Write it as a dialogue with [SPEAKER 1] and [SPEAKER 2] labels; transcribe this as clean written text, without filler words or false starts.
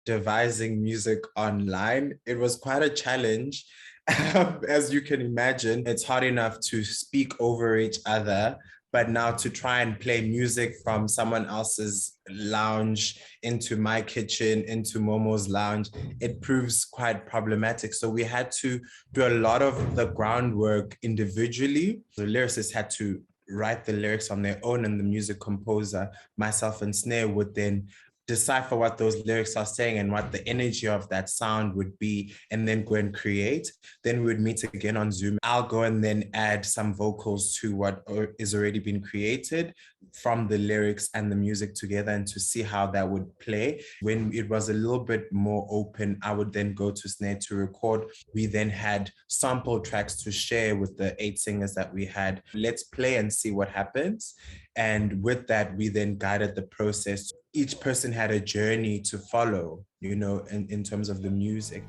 [SPEAKER 1] devising music online, it was quite a challenge. As you can imagine, it's hard enough to speak over each other, but now to try and play music from someone else's lounge into my kitchen, into Momo's lounge, it proves quite problematic. So we had to do a lot of the groundwork individually. The lyricists had to write the lyrics on their own, and the music composer, myself and Snare, would then decipher what those lyrics are saying and what the energy of that sound would be, and then go and create. Then we would meet again on Zoom. I'll go and then add some vocals to what is already been created from the lyrics and the music together, and to see how that would play. When it was a little bit more open, I would then go to Snare to record. We then had sample tracks to share with the 8 singers that we had. Let's play and see what happens. And with that, we then guided the process. Each person had a journey to follow, in terms of the music.